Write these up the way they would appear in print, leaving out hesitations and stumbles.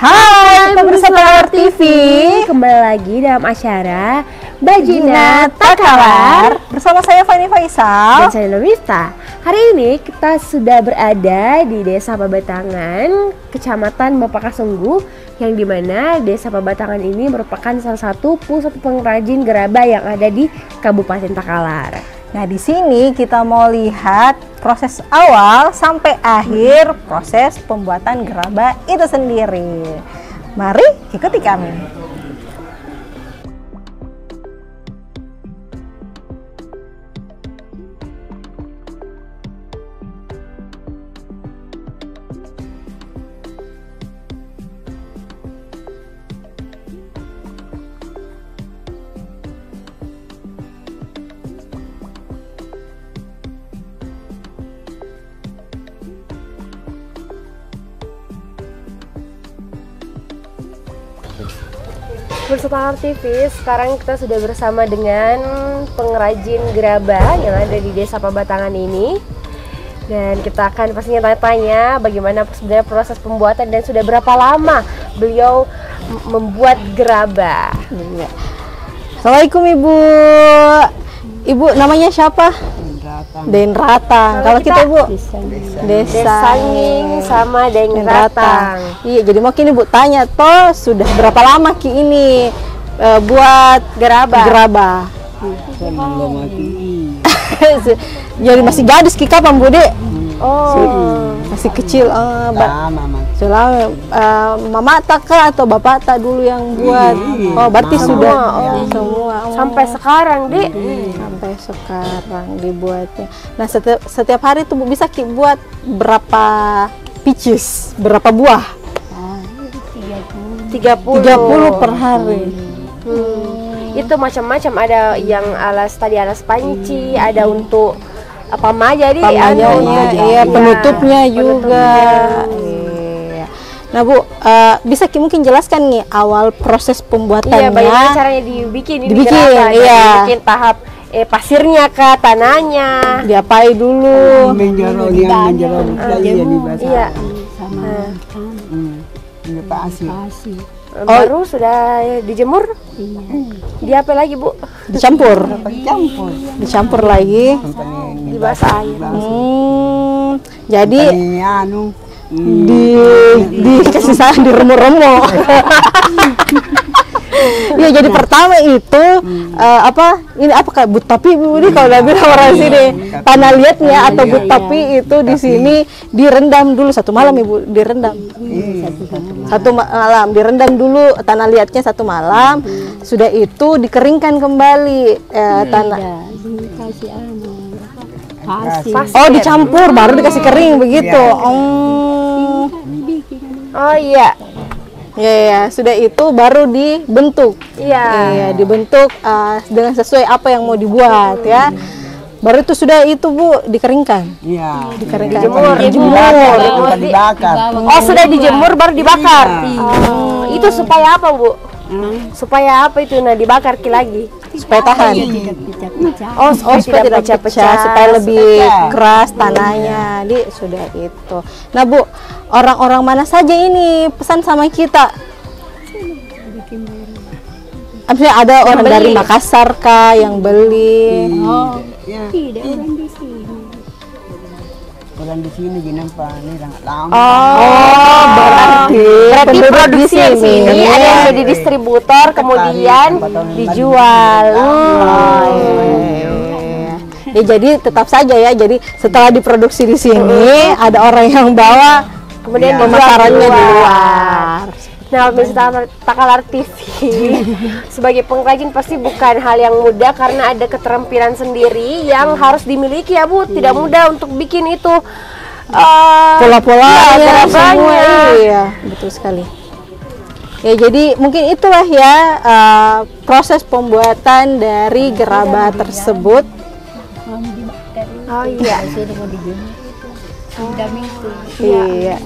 Hai, kita bersama TV. Kembali lagi dalam acara Bajina Takalar bersama saya Fani Faisal dan saya Nurista. Hari ini kita sudah berada di Desa Pabatangan, Kecamatan Bapakasungguh, yang dimana Desa Pabatangan ini merupakan salah satu pusat pengrajin gerabah yang ada di Kabupaten Takalar. Nah, di sini kita mau lihat proses awal sampai akhir proses pembuatan gerabah itu sendiri. Mari ikuti kami. Bersama TV, sekarang kita sudah bersama dengan pengrajin gerabah yang ada di Desa Pabatangan ini. Dan kita akan pastinya tanya-tanya bagaimana sebenarnya proses pembuatan dan sudah berapa lama beliau membuat gerabah. Assalamualaikum Ibu. Ibu namanya siapa? Denratang. Kalau kita Ibu Desanging sama Denratang. Iya, jadi mungkin Ibu tanya toh sudah berapa lama Ki ini buat gerabah? Jadi masih gadis Ki, kapan Bu Dek? Oh, masih kecil. Mama tak atau bapak tak dulu yang buat? Oh, berarti sudah semua. Sampai sekarang, Dik. Sampai sekarang dibuatnya. Nah, setiap hari tuh Bu bisa Ki buat berapa pieces, berapa buah? 30 per hari. Itu macam-macam, ada yang alas panci, ada untuk pamaja, iya, penutupnya juga. Iya. Nah Bu, bisa Ki mungkin jelaskan nih awal proses pembuatannya? Iya, bagaimana caranya dibikin iya. Bikin tahap pasirnya kah, tanahnya, diapai dulu? Iya. Baru sudah dijemur. Diapa lagi Bu? Dicampur lagi. Dibasah air. Jadi dikasih saya diremo-remo. Ya, jadi pertama itu ini apa kayak but-tapi Bu, ini kalau udah bilang orang sini tanah liatnya atau but-tapi itu di sini direndam dulu 1 malam Ibu, direndam. Satu malam direndam dulu tanah liatnya 1 malam. Sudah itu dikeringkan kembali tanah. Oh, dicampur baru dikasih kering begitu. Oh iya. Ya, sudah itu baru dibentuk. Iya, dibentuk dengan sesuai apa yang mau dibuat ya. Baru itu sudah itu Bu dikeringkan. Iya, dikeringkan. Dijemur. Dibakar. Oh, sudah dijemur baru dibakar. Itu supaya apa Bu? Supaya apa itu dibakar lagi? Supaya tahan. Supaya tidak pecah, supaya lebih keras tanahnya. Jadi sudah itu. Nah Bu, orang-orang mana saja ini pesan sama kita? Maksudnya ada orang dari Makassar kah yang beli? Tidak, orang di sini. Orang di sini nampak ini sangat lama. Berarti produksi di sini ada yang jadi distributor kemudian dijual. Ya, jadi tetap saja ya. Jadi setelah diproduksi di sini ada orang yang bawa kemudian pemasarannya di luar. Nah, misalnya Takalar TV sebagai pengrajin pasti bukan hal yang mudah karena ada keterampilan sendiri yang harus dimiliki ya Bu. Tidak mudah untuk bikin itu pola-polanya semua. Iya, betul sekali. Ya, jadi mungkin itulah ya proses pembuatan dari gerabah tersebut. Oh iya. Iya.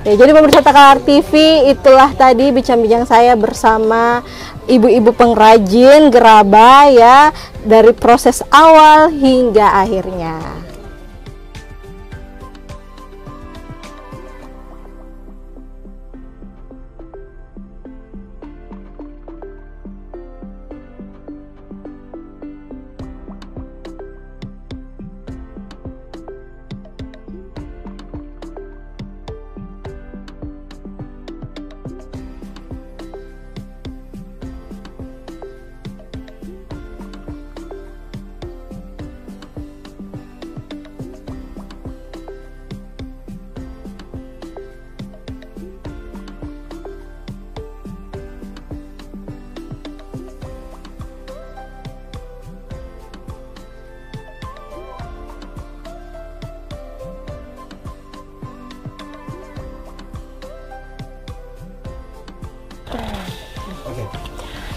Ya, jadi pemirsa Takalar TV, itulah tadi bincang-bincang saya bersama ibu-ibu pengrajin gerabah ya, dari proses awal hingga akhirnya.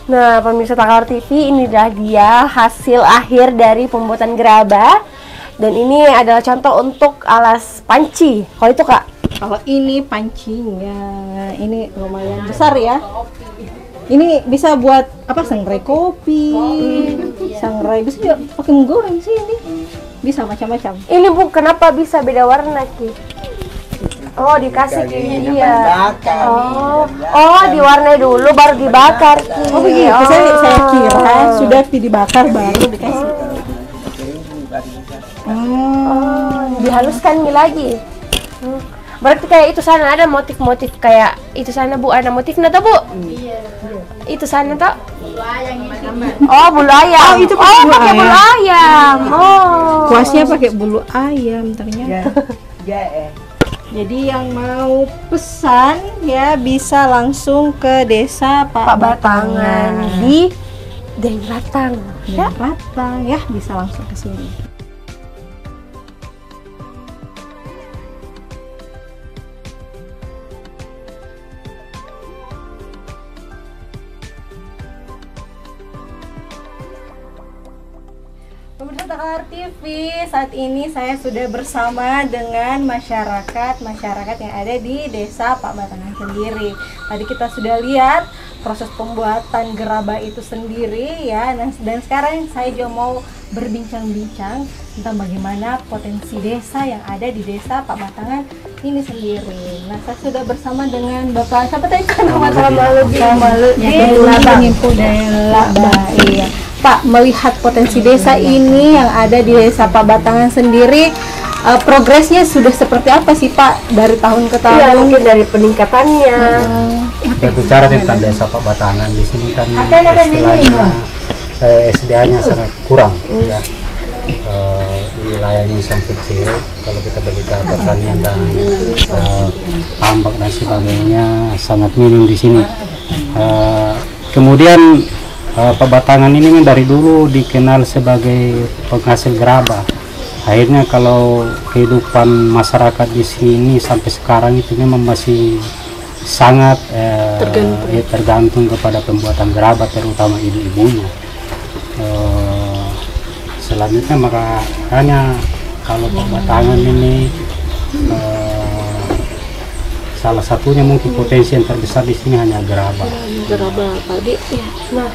Nah, pemirsa Takar TV, inilah dia hasil akhir dari pembuatan gerabah. Dan ini adalah contoh untuk alas panci. Kalau itu Kak? Kalau ini pancinya, ini lumayan besar ya. Ini bisa buat apa? Sangrai kopi, sangrai bisa juga pakai menggoreng sih ini. Bisa macam-macam. Ini Bu, kenapa bisa beda warna Ki? Oh, dikasih Ki. Iya. Oh, diwarnai dulu baru dibakar Ki. Oh begitu, saya kira sudah dibakar baru dikasih. Dihaluskan Ki lagi. Berarti kayak itu sana ada motif-motif kayak itu sana Bu, ada motifnya tuh Bu? Iya. Itu sana tuh? Bulu ayam. Oh, bulu ayam. Oh, itu pakai bulu ayam. Oh. Kuasnya pakai bulu ayam ternyata. Ya. Jadi yang mau pesan ya bisa langsung ke desa Pak Batangan di Denratang. Ya, Ratang ya, bisa langsung ke sini. Pemirsa Takar TV, saat ini saya sudah bersama dengan masyarakat yang ada di desa Pak Batangan sendiri. Tadi kita sudah lihat proses pembuatan gerabah itu sendiri ya. Dan sekarang saya juga mau berbincang-bincang tentang bagaimana potensi desa yang ada di desa Pak Batangan ini sendiri. Nah, saya sudah bersama dengan Bapak siapa tadi nama Iya. Pak, melihat potensi desa ini yang ada di desa Pak Batangan sendiri, progresnya sudah seperti apa sih Pak dari tahun ke tahun? Iya, mungkin dari peningkatannya. Kita bicara tentang desa Pak Batangan di sini kan istilahnya SDA-nya sangat kurang ya. Wilayahnya sangat kecil. Kalau kita berbicara pertanian dan tambak dan sebagainya sangat minim di sini. Kemudian Pak Batangan ini kan dari dulu dikenal sebagai penghasil gerabah. Akhirnya kalau kehidupan masyarakat di sini sampai sekarang itu memang masih sangat tergantung kepada pembuatan gerabah, terutama ibu-ibunya. Selanjutnya makanya kalau Pak Batangan ini salah satunya mungkin potensi yang terbesar di sini hanya gerabah. Gerabah tadi. Ya. Nah,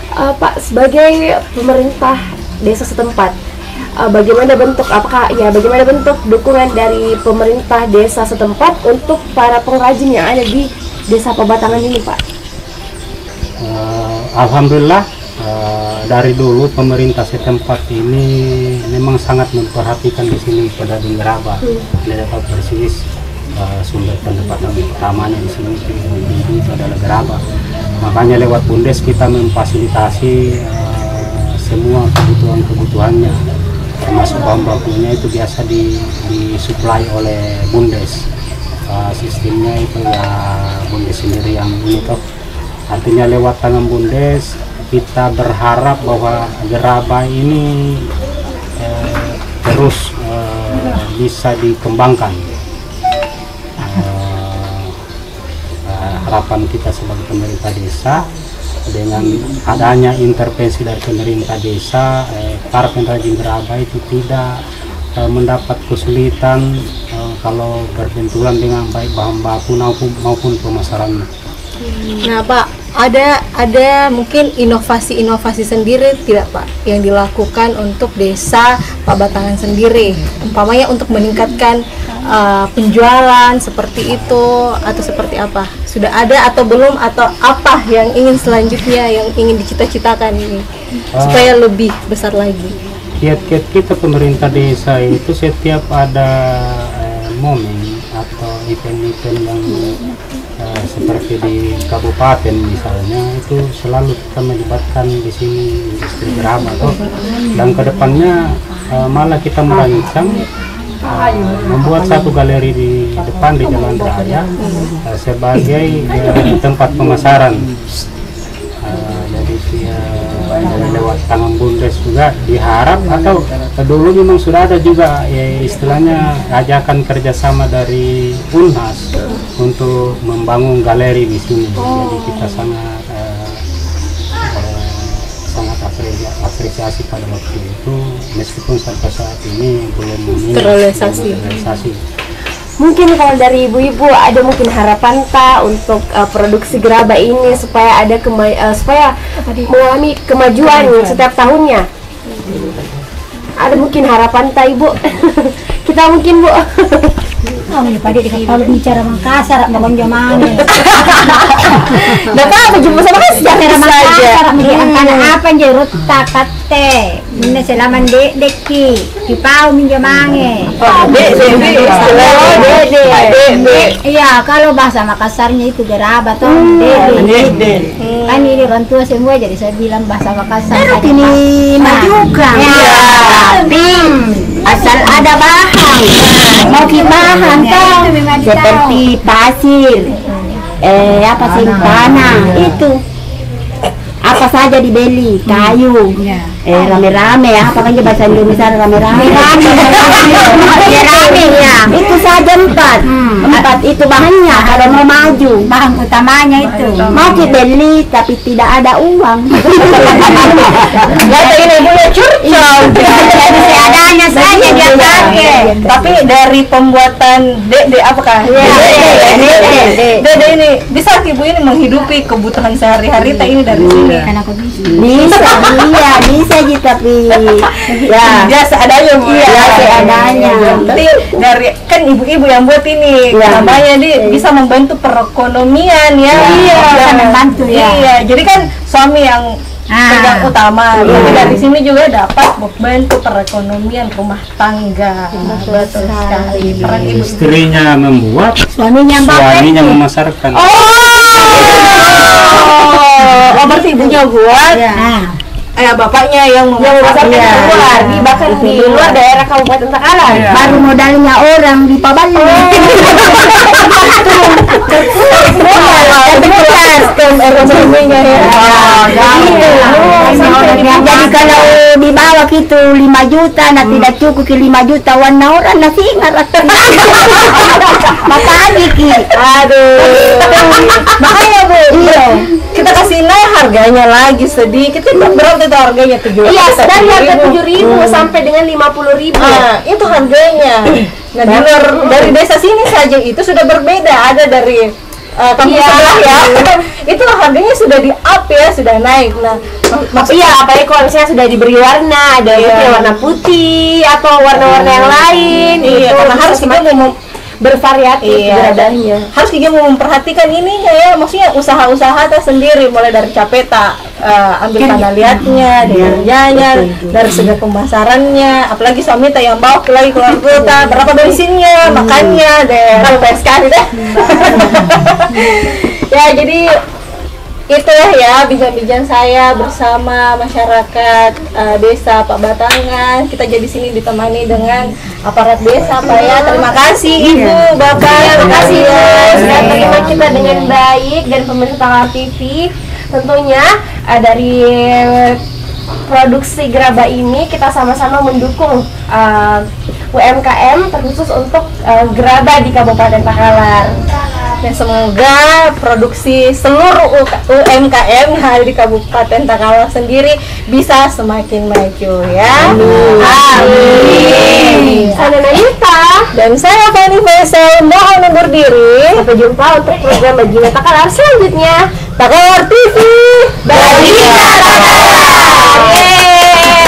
Pak, sebagai pemerintah desa setempat, bagaimana bentuk dukungan dari pemerintah desa setempat untuk para pengrajin yang ada di desa Pak Batangan ini, Pak? Alhamdulillah dari dulu pemerintah setempat ini memang sangat memperhatikan di sini pedagang gerabah. Anda dapat persis sumber pendapatan utamanya di sini itu adalah gerabah. Makanya lewat Bundes kita memfasilitasi semua kebutuhannya, termasuk bahan bakunya itu biasa disuplai oleh Bundes. Sistemnya itu ya Bundes sendiri yang ini toh. Artinya lewat tangan Bundes kita berharap bahwa gerabah ini terus bisa dikembangkan. Harapan kita sebagai pemerintah desa dengan adanya intervensi dari pemerintah desa, para pengrajin gerabah itu tidak mendapat kesulitan kalau berbenturan dengan baik bahan baku maupun pemasarannya. Nah Pak, ada mungkin inovasi-inovasi sendiri tidak Pak yang dilakukan untuk desa Pak Batangan sendiri, umpamanya untuk meningkatkan penjualan seperti itu atau seperti apa? Sudah ada atau belum, atau apa yang ingin selanjutnya yang ingin dicita-citakan ini supaya lebih besar lagi? Kiat-kiat kita pemerintah desa itu setiap ada momen atau event-event yang seperti di kabupaten misalnya, itu selalu kita melibatkan di sini industri gerabah dan kedepannya malah kita merancang membuat satu galeri di depan di Jalan Raya sebagai tempat pemasaran. Jadi lewat tangan Bundes juga diharap, atau dulu memang sudah ada juga istilahnya ajakan kerjasama dari Unhas untuk membangun galeri di sini. Jadi kita sangat apresiasi pada waktu itu, meskipun sampai saat ini belum Terrealisasi. Mungkin kalau dari ibu-ibu ada mungkin harapan tak untuk produksi gerabah ini supaya ada supaya mengalami kemajuan setiap tahunnya. Ada mungkin harapan tak ibu? Kita mungkin bu. Oh, pada kalau bicara Makassar, bangun jamane. Dapat apa jumpa sama Bicara Makassar, anak apa jerut takate. Mina selaman deki, kipau minjamange. Iya, kalau bahasa Makassarnya itu gerabah toh, dede. Kan ini orang tua semua jadi saya bilang bahasa Makassar. Ini majukan. Asal ada bahan, mau bahan toh, seperti pasir, apa sih tanah itu. Apa saja dibeli, kayu, rame-rame ya, apa aja bahasa Indonesia rame-rame ya, itu saja empat itu bahannya. Kalau mau maju, bahan utamanya itu mau dibeli tapi tidak ada uang. Ya ini punya curcol. Seadanya saja dia pakai. Tapi dari pembuatan dede apakah? Dede ini bisa ibu ini menghidupi kebutuhan sehari-hari tak ini dari sini? Bisa, iya bisa sih tapi Ya seadanya bu. iya seadanya. Tapi dari kan ibu-ibu yang buat ini, namanya bisa membantu perekonomian ya. Iya, bisa membantu ya. Iya, jadi kan suami yang pegang utama, tapi dari sini juga dapat membantu perekonomian rumah tangga. Betul sekali. Peran ibu. Istrinya membuat, Suaminya memasarkan. Oh, berarti ibunya buat, bapaknya yang memasarkan di luar, bahkan di luar daerah Kabupaten Takalar. baru modalnya orang di Pabali. ekonominya ya. Jadi kalau dibawa gitu 5 juta, nah tidak cukup ke 5 juta, warna orang nasi ingat. Makanya ki. Aduh. Makanya bu, kita kasih naik harganya lagi sedikit. Kita berapa itu harganya? 7.000. Iya, dari harga 7.000 sampai dengan 50.000. Itu harganya. Nah, di luar dari desa sini saja itu sudah berbeda. Ada dari kampung sebelah ya. Itu harganya sudah di up ya, sudah naik. Nah, Iya, apalagi kalau misalnya sudah diberi warna, ada yang warna putih atau warna-warna yang lain. Iya, karena harus kita mau bervariatif gerabahnya. harus kita mau memperhatikan ininya ya, maksudnya usaha-usaha sendiri, mulai dari capeta, ambil tanah liatnya, kerjanya, dari segi pemasarannya, apalagi suami yang bawa lagi keluar kota, berapa bensinnya, makannya, sampai sekali deh. Ya, jadi itulah ya bincang-bincang saya bersama masyarakat desa Pak Batangan. Kita jadi sini ditemani dengan aparat desa Pak ya. Terima kasih Ibu, Bapak. Terima kasih sudah menerima kita dengan baik, dan pemirsa Takalar TV. Tentunya dari produksi gerabah ini kita sama-sama mendukung UMKM terkhusus untuk gerabah di Kabupaten Takalar. Dan semoga produksi seluruh UMKM yang ada di Kabupaten Takalar sendiri bisa semakin maju ya. Amin. Saya Nayuta Dan saya Fani Faisal mohon undur diri. Sampai jumpa untuk program Baginda Takalar selanjutnya. Takalar TV. Baginda Takalar. Yeay.